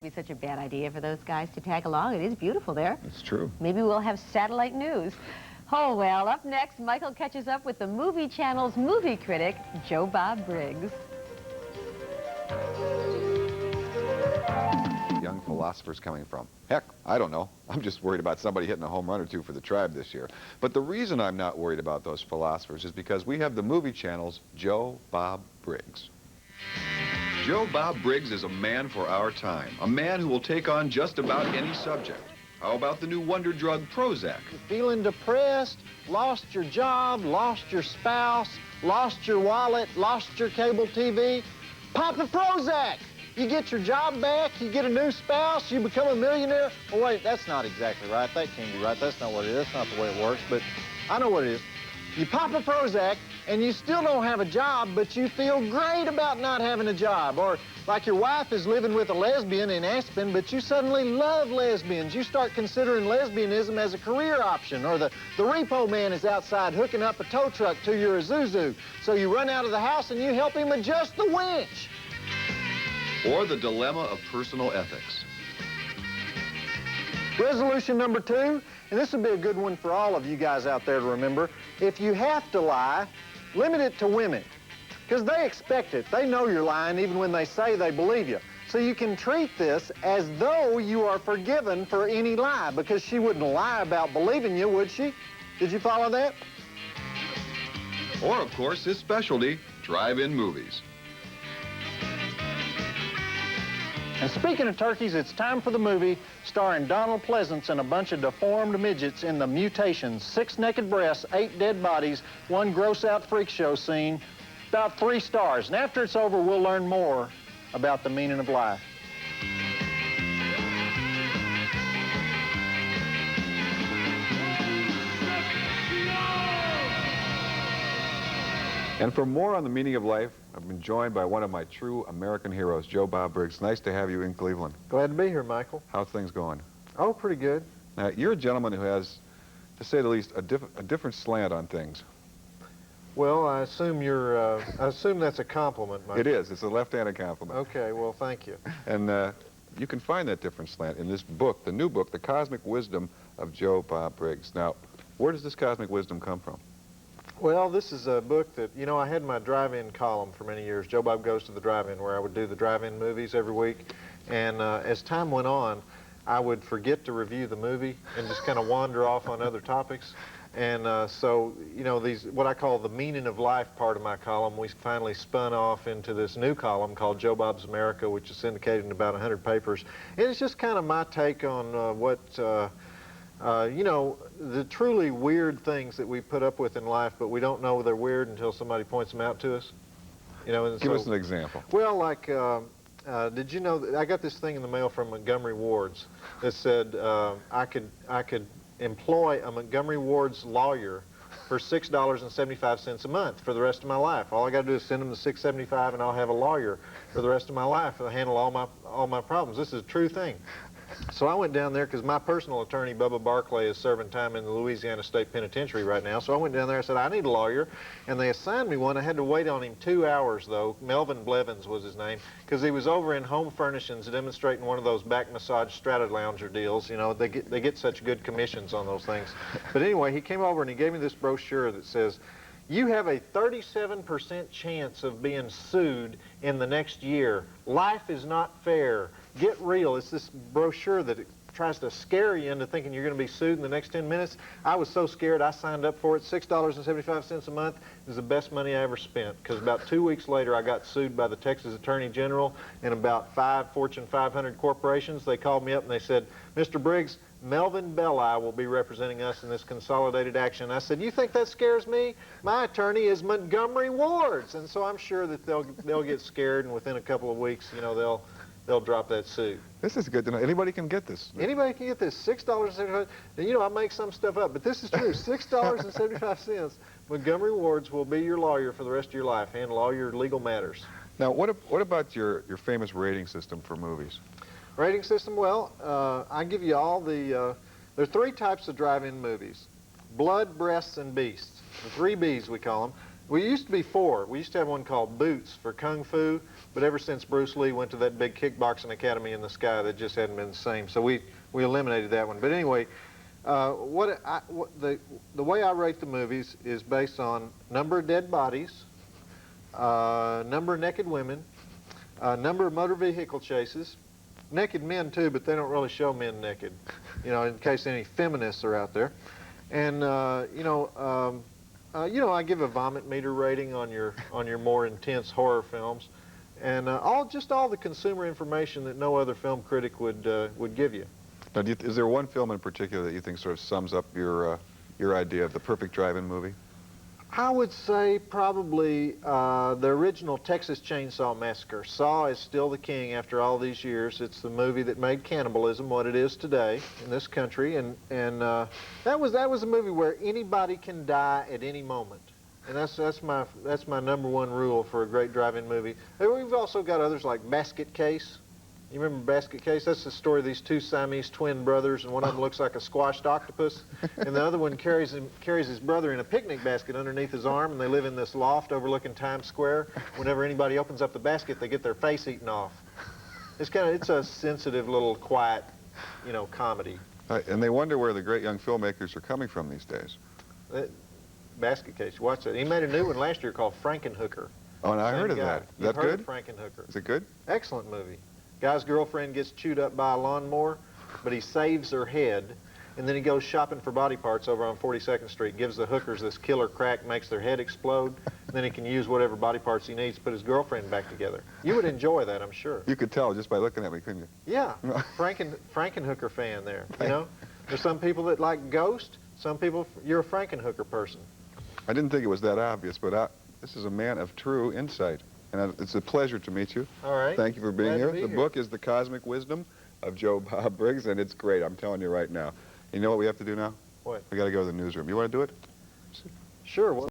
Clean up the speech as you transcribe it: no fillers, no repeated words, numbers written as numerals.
Be such a bad idea for those guys to tag along. It is beautiful there. It's true. Maybe we'll have satellite news. Oh, well, up next, Michael catches up with the Movie Channel's movie critic, Joe Bob Briggs. Young philosophers coming from. Heck, I don't know. I'm just worried about somebody hitting a home run or two for the Tribe this year. But the reason I'm not worried about those philosophers is because we have the Movie Channel's Joe Bob Briggs. Joe Bob Briggs is a man for our time, a man who will take on just about any subject. How about the new wonder drug Prozac? Feeling depressed, lost your job, lost your spouse, lost your wallet, lost your cable TV? Pop the Prozac! You get your job back, you get a new spouse, you become a millionaire. Oh, wait, that's not exactly right. That can't be right. That's not what it is. That's not the way it works, but I know what it is. You pop a Prozac, and you still don't have a job, but you feel great about not having a job. Or like your wife is living with a lesbian in Aspen, but you suddenly love lesbians. You start considering lesbianism as a career option. Or the repo man is outside hooking up a tow truck to your Isuzu. So you run out of the house and you help him adjust the winch. Or the dilemma of personal ethics. Resolution number 2, and this would be a good one for all of you guys out there to remember. If you have to lie, limit it to women, because they expect it. They know you're lying even when they say they believe you. So you can treat this as though you are forgiven for any lie, because she wouldn't lie about believing you, would she? Did you follow that? Or, of course, his specialty, drive-in movies. And speaking of turkeys, it's time for the movie starring Donald Pleasance and a bunch of deformed midgets in The Mutations. 6 naked breasts, 8 dead bodies, 1 gross-out freak show scene, about 3 stars. And after it's over, we'll learn more about the meaning of life. And for more on the meaning of life, I've been joined by one of my true American heroes, Joe Bob Briggs. Nice to have you in Cleveland. Glad to be here, Michael. How's things going? Oh, pretty good. Now, you're a gentleman who has, to say the least, a different slant on things. Well, I assume I assume that's a compliment, Michael. It is. It's a left-handed compliment. Okay, well, thank you. And you can find that different slant in this book, the new book, The Cosmic Wisdom of Joe Bob Briggs. Now, where does this cosmic wisdom come from? Well, this is a book that, you know, I had my drive-in column for many years. Joe Bob Goes to the Drive-In, where I would do the drive-in movies every week. And as time went on, I would forget to review the movie and just kind of wander off on other topics. And so, you know, what I call the meaning of life part of my column, we finally spun off into this new column called Joe Bob's America, which is syndicated in about 100 papers. And it's just kind of my take on what... you know, the truly weird things that we put up with in life, but we don't know they're weird until somebody points them out to us. You know, and Give us an example. Well, like, did you know that I got this thing in the mail from Montgomery Ward's that said I could employ a Montgomery Ward's lawyer for $6.75 a month for the rest of my life. All I got to do is send them the $6.75, and I'll have a lawyer for the rest of my life to handle all my problems. This is a true thing. So I went down there because my personal attorney, Bubba Barclay, is serving time in the Louisiana State Penitentiary right now. So I went down there and said, I need a lawyer. And they assigned me one. I had to wait on him 2 hours, though. Melvin Blevins was his name, because he was over in Home Furnishings demonstrating one of those back massage strata lounger deals. You know, they get such good commissions on those things. But anyway, he came over and he gave me this brochure that says, you have a 37% chance of being sued in the next year. Life is not fair. Get real. It's this brochure that tries to scare you into thinking you're going to be sued in the next 10 minutes. I was so scared I signed up for it. $6.75 a month is the best money I ever spent, because about 2 weeks later I got sued by the Texas Attorney General and about 5 Fortune 500 corporations. They called me up and they said, Mr. Briggs, Melvin Belli will be representing us in this consolidated action. I said, you think that scares me? My attorney is Montgomery Ward's. And so I'm sure that they'll get scared, and within a couple of weeks, you know, they'll drop that suit. This is good to know. Anybody can get this. Anybody can get this. $6.75. You know, I make some stuff up, but this is true. $6.75. Montgomery Ward's will be your lawyer for the rest of your life, handle all your legal matters. Now, what about your famous rating system for movies? Rating system? Well, I give you all the... there are 3 types of drive-in movies: blood, breasts, and beasts. The 3 Bs, we call them. We used to be 4. We used to have one called Boots for Kung Fu, but ever since Bruce Lee went to that big kickboxing academy in the sky, that just hadn't been the same. So we eliminated that one. But anyway, the way I rate the movies is based on number of dead bodies, number of naked women, number of motor vehicle chases, naked men too, but they don't really show men naked, you know, in case any feminists are out there. And I give a vomit meter rating on your more intense horror films, and all the consumer information that no other film critic would give you. Now, is there one film in particular that you think sort of sums up your idea of the perfect drive-in movie? I would say probably the original Texas Chainsaw Massacre. Saw is still the king after all these years. It's the movie that made cannibalism what it is today in this country, and that was a movie where anybody can die at any moment, and that's my number one rule for a great drive-in movie. And we've also got others like Basket Case. You remember Basket Case? That's the story of these 2 Siamese twin brothers, and one of them looks like a squashed octopus, and the other one carries his brother in a picnic basket underneath his arm, and they live in this loft overlooking Times Square. Whenever anybody opens up the basket, they get their face eaten off. It's a sensitive little quiet, comedy. And they wonder where the great young filmmakers are coming from these days. Basket Case, watch that. He made a new one last year called Frankenhooker. Oh, and I heard of that. Is that good? Frankenhooker. Is it good? Excellent movie. Guy's girlfriend gets chewed up by a lawnmower, but he saves her head, and then he goes shopping for body parts over on 42nd Street, gives the hookers this killer crack, makes their head explode, and then he can use whatever body parts he needs to put his girlfriend back together. You would enjoy that, I'm sure. You could tell just by looking at me, couldn't you? Yeah, Frankenhooker fan there, you know? There's some people that like Ghost, some people, you're a Frankenhooker person. I didn't think it was that obvious, but this is a man of true insight. And it's a pleasure to meet you. All right. Thank you for being Glad here. to be The here. book is The Cosmic Wisdom of Joe Bob Briggs, and it's great. I'm telling you right now. You know what we have to do now? What? We got to go to the newsroom. You want to do it? Sure. Well